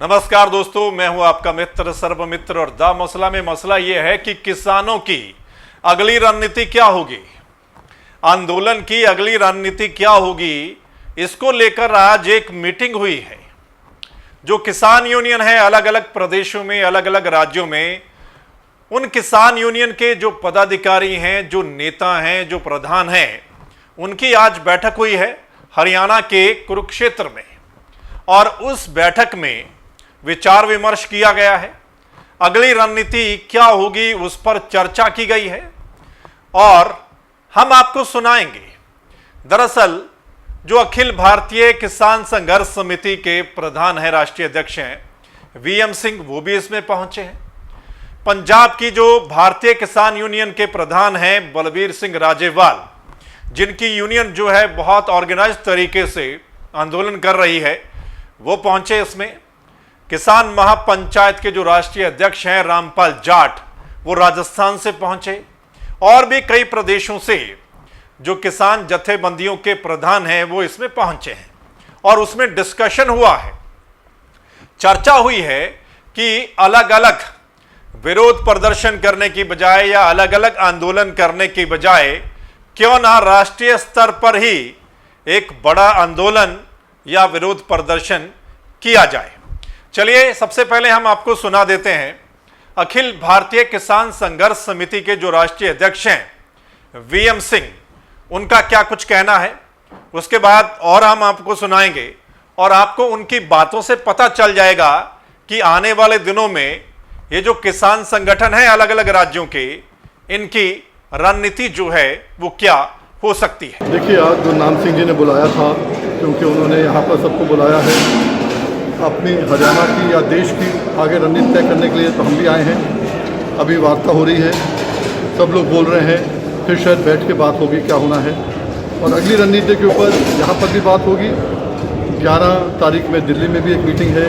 नमस्कार दोस्तों, मैं हूं आपका मित्र सर्वमित्र और द मसला में मसला यह है कि किसानों की अगली रणनीति क्या होगी, आंदोलन की अगली रणनीति क्या होगी। इसको लेकर आज एक मीटिंग हुई है। जो किसान यूनियन है अलग अलग प्रदेशों में, अलग अलग राज्यों में, उन किसान यूनियन के जो पदाधिकारी हैं, जो नेता हैं, जो प्रधान हैं, उनकी आज बैठक हुई है हरियाणा के कुरुक्षेत्र में। और उस बैठक में विचार विमर्श किया गया है। अगली रणनीति क्या होगी उस पर चर्चा की गई है और हम आपको सुनाएंगे। दरअसल जो अखिल भारतीय किसान संघर्ष समिति के प्रधान है, राष्ट्रीय अध्यक्ष हैं वीएम सिंह, वो भी इसमें पहुंचे हैं। पंजाब की जो भारतीय किसान यूनियन के प्रधान हैं बलबीर सिंह राजेवाल, जिनकी यूनियन जो है बहुत ऑर्गेनाइज तरीके से आंदोलन कर रही है, वो पहुंचे इसमें। किसान महापंचायत के जो राष्ट्रीय अध्यक्ष हैं रामपाल जाट, वो राजस्थान से पहुंचे। और भी कई प्रदेशों से जो किसान जत्थेबंदियों के प्रधान हैं वो इसमें पहुंचे हैं और उसमें डिस्कशन हुआ है, चर्चा हुई है कि अलग अलग विरोध प्रदर्शन करने की बजाय या अलग अलग आंदोलन करने की बजाय क्यों ना राष्ट्रीय स्तर पर ही एक बड़ा आंदोलन या विरोध प्रदर्शन किया जाए। चलिए सबसे पहले हम आपको सुना देते हैं अखिल भारतीय किसान संघर्ष समिति के जो राष्ट्रीय अध्यक्ष हैं वीएम सिंह, उनका क्या कुछ कहना है। उसके बाद और हम आपको सुनाएंगे और आपको उनकी बातों से पता चल जाएगा कि आने वाले दिनों में ये जो किसान संगठन है अलग अलग राज्यों के, इनकी रणनीति जो है वो क्या हो सकती है। देखिए, आज जो नाम सिंह जी ने बुलाया था, क्योंकि उन्होंने यहाँ पर सबको बुलाया है अपनी हरियाणा की या देश की आगे रणनीति तय करने के लिए, तो हम भी आए हैं। अभी वार्ता हो रही है, सब लोग बोल रहे हैं, फिर शायद बैठ के बात होगी क्या होना है। और अगली रणनीति के ऊपर यहाँ पर भी बात होगी। 11 तारीख में दिल्ली में भी एक मीटिंग है,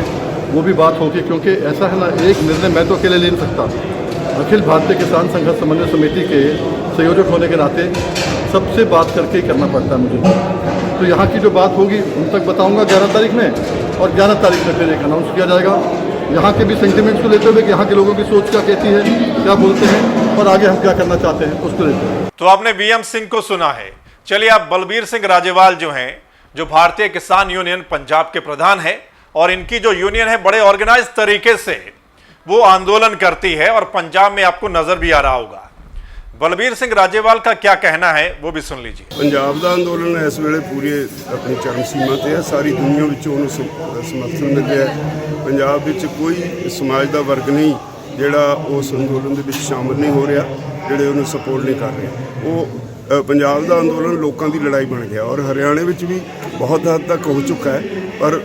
वो भी बात होगी। क्योंकि ऐसा है ना, एक निर्णय मैं तो अकेले ले नहीं सकता। अखिल भारतीय किसान संघर्ष समन्वय समिति के संयोजक होने के नाते सबसे बात करके ही करना पड़ता है मुझे। तो यहाँ की जो बात होगी उन तक बताऊँगा 11 तारीख में, और 11 तारीख में फिर एक अनाउंस किया जाएगा यहाँ के भी सेंटिमेंट्स को लेते हुए कि यहाँ के लोगों की सोच क्या कहती है, क्या बोलते हैं और आगे हम क्या करना चाहते हैं उसको लेते हैं। तो आपने वीएम सिंह को सुना है। चलिए आप बलबीर सिंह राजेवाल जो हैं, जो भारतीय किसान यूनियन पंजाब के प्रधान है, और इनकी जो यूनियन है बड़े ऑर्गेनाइज तरीके से वो आंदोलन करती है और पंजाब में आपको नजर भी आ रहा होगा। बलबीर सिंह राजेवाल का क्या कहना है वो भी सुन लीजिए। पंजाब का अंदोलन इस वेले पूरी अपनी चरम सीमा ते है, सारी दुनिया विचों उन्हें समर्थन मिले है। पंजाब विच कोई समाज का वर्ग नहीं जिहड़ा उस अंदोलन दे विच शामिल नहीं हो रहा, जिहड़े उन्हें सपोर्ट नहीं कर रहे। वो पंजाब का अंदोलन लोगों की लड़ाई बन गया और हरियाणे विच भी बहुत हद तक हो चुका है। पर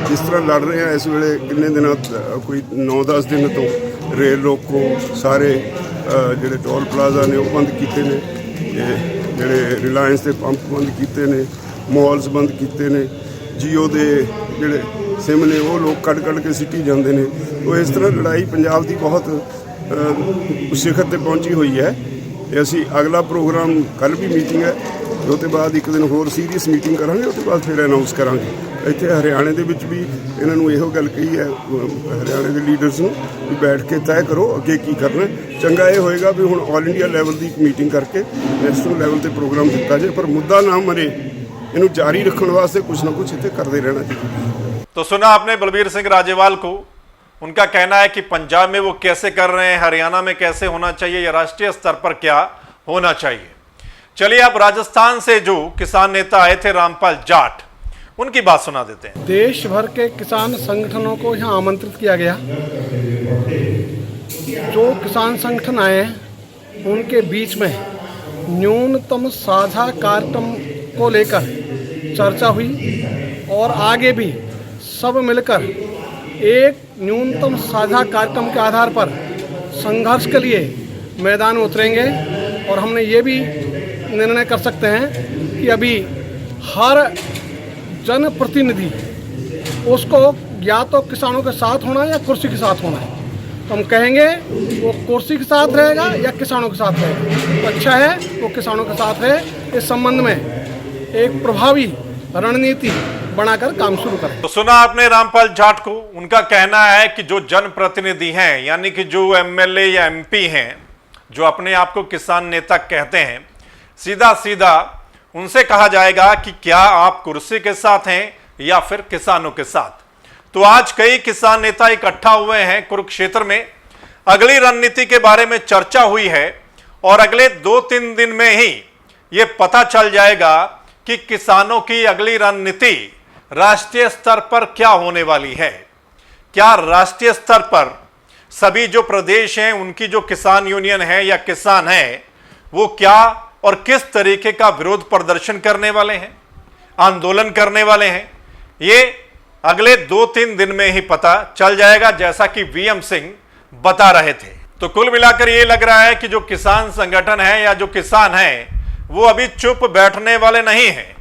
जिस तरह लड़ रहे हैं इस वेले, किन्ने दिनों कोई 9-10 दिन तो रेल रोको, सारे ਜਿਹੜੇ ਟੋਲ ਪਲਾਜ਼ਾ ਨੇ ਉਹ ਬੰਦ ਕੀਤੇ ਨੇ, ਜਿਹੜੇ ਰਿਲਾਇੰਸ ਦੇ ਪੰਪ ਬੰਦ ਕੀਤੇ ਨੇ, ਮੌਲਸ ਬੰਦ ਕੀਤੇ ਨੇ, ਜੀਓ ਦੇ ਜਿਹੜੇ ਸਿਮ ਨੇ ਉਹ ਲੋਕ ਕੱਢ ਕੇ ਸਿੱਟੀ ਜਾਂਦੇ ਨੇ। ਉਹ ਇਸ ਤਰ੍ਹਾਂ ਲੜਾਈ ਪੰਜਾਬ ਦੀ ਬਹੁਤ ਸਿਖਰ ਤੇ ਪਹੁੰਚੀ ਹੋਈ ਹੈ। ਅਸੀਂ ਅਗਲਾ ਪ੍ਰੋਗਰਾਮ ਕੱਲ੍ਹ ਵੀ ਮੀਟਿੰਗ ਹੈ, ਉਹ ਤੋਂ ਬਾਅਦ ਇੱਕ ਦਿਨ ਹੋਰ ਸੀਰੀਅਸ ਮੀਟਿੰਗ ਕਰਾਂਗੇ, ਉਹ ਤੋਂ ਬਾਅਦ ਫਿਰ ਅਨਾਊਂਸ ਕਰਾਂਗੇ। ਇੱਥੇ ਹਰਿਆਣੇ ਦੇ ਵਿੱਚ ਵੀ ਇਹਨਾਂ ਨੂੰ ਇਹੋ ਗੱਲ ਕਹੀ ਹੈ ਹਰਿਆਣੇ ਦੇ ਲੀਡਰਸ ਨੂੰ ਵੀ ਬੈਠ ਕੇ ਤੈਅ ਕਰੋ ਅੱਗੇ ਕੀ ਕਰਨਾ। ਚੰਗਾ ਇਹ ਹੋਏਗਾ ਵੀ ਹੁਣ ਆਲ ਇੰਡੀਆ ਲੈਵਲ ਦੀ ਇੱਕ ਮੀਟਿੰਗ ਕਰਕੇ ਨੈਸ਼ਨਲ ਲੈਵਲ ਤੇ ਪ੍ਰੋਗਰਾਮ ਦਿੱਤਾ ਜਾਏ, ਪਰ ਮੁੱਦਾ ਨਾ ਮਰੇ, ਇਹਨੂੰ ਜਾਰੀ ਰੱਖਣ ਵਾਸਤੇ ਕੁਝ ਨਾ ਕੁਝ ਇੱਥੇ ਕਰਦੇ ਰਹਿਣਾ ਚਾਹੀਦਾ। तो सुना आपने बलबीर सिंह राजेवाल को। उनका कहना है कि पंजाब में वो कैसे कर रहे हैं, हरियाणा में कैसे होना चाहिए या राष्ट्रीय स्तर पर क्या होना चाहिए। चलिए अब राजस्थान से जो किसान नेता आए थे रामपाल जाट, उनकी बात सुना देते हैं। देश भर के किसान संगठनों को यहाँ आमंत्रित किया गया। जो किसान संगठन आए हैं उनके बीच में न्यूनतम साझा कार्यक्रम को लेकर चर्चा हुई और आगे भी सब मिलकर एक न्यूनतम साझा कार्यक्रम के आधार पर संघर्ष के लिए मैदान में उतरेंगे। और हमने ये भी निर्णय कर सकते हैं कि अभी हर जनप्रतिनिधि उसको या तो किसानों के साथ होना है या कुर्सी के साथ होना है। तो हम कहेंगे वो कुर्सी के साथ रहेगा या किसानों के साथ रहेगा। तो अच्छा है वो किसानों के साथ रहे। इस संबंध में एक प्रभावी रणनीति बनाकर काम शुरू करें। तो सुना आपने रामपाल जाट को। उनका कहना है कि जो जनप्रतिनिधि हैं, यानी कि जो एमएलए या एमपी हैं, जो अपने आप को किसान नेता कहते हैं, सीधा सीधा उनसे कहा जाएगा कि क्या आप कुर्सी के साथ हैं या फिर किसानों के साथ। तो आज कई किसान नेता इकट्ठा हुए हैं कुरुक्षेत्र में। अगली रणनीति के बारे में चर्चा हुई है और अगले 2-3 दिन में ही यह पता चल जाएगा कि किसानों की अगली रणनीति राष्ट्रीय स्तर पर क्या होने वाली है। क्या राष्ट्रीय स्तर पर सभी जो प्रदेश हैं, उनकी जो किसान यूनियन है या किसान है, वो क्या और किस तरीके का विरोध प्रदर्शन करने वाले हैं, आंदोलन करने वाले हैं, ये अगले 2-3 दिन में ही पता चल जाएगा, जैसा कि वीएम सिंह बता रहे थे। तो कुल मिलाकर ये लग रहा है कि जो किसान संगठन है या जो किसान है, वो अभी चुप बैठने वाले नहीं हैं।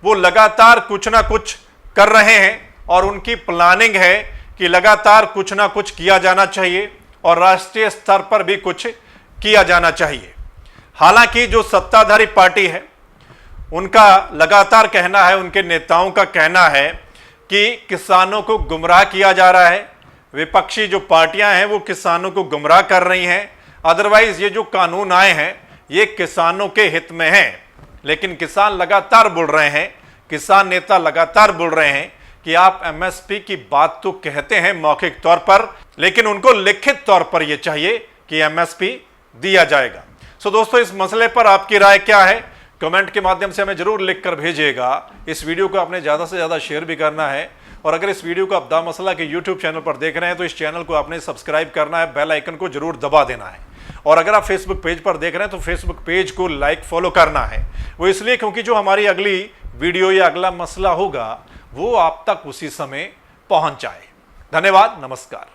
वो लगातार कुछ ना कुछ कर रहे हैं और उनकी प्लानिंग है कि लगातार कुछ ना कुछ किया जाना चाहिए और राष्ट्रीय स्तर पर भी कुछ किया जाना चाहिए। हालांकि जो सत्ताधारी पार्टी है, उनका लगातार कहना है, उनके नेताओं का कहना है कि किसानों को गुमराह किया जा रहा है। विपक्षी जो पार्टियां हैं वो किसानों को गुमराह कर रही हैं। अदरवाइज ये जो कानून आए हैं ये किसानों के हित में हैं। लेकिन किसान लगातार बोल रहे हैं, किसान नेता लगातार बोल रहे हैं कि आप एमएसपी की बात तो कहते हैं मौखिक तौर पर, लेकिन उनको लिखित तौर पर यह चाहिए कि एमएसपी दिया जाएगा। सो दोस्तों, इस मसले पर आपकी राय क्या है? कमेंट के माध्यम से हमें जरूर लिखकर भेजिएगा। इस वीडियो को आपने ज़्यादा से ज़्यादा शेयर भी करना है और अगर इस वीडियो को आप दा मसला के यूट्यूब चैनल पर देख रहे हैं तो इस चैनल को आपने सब्सक्राइब करना है, बेल आइकन को जरूर दबा देना है। और अगर आप फेसबुक पेज पर देख रहे हैं तो फेसबुक पेज को लाइक फॉलो करना है। वो इसलिए क्योंकि जो हमारी अगली वीडियो या अगला मसला होगा वो आप तक उसी समय पहुंच जाए। धन्यवाद, नमस्कार।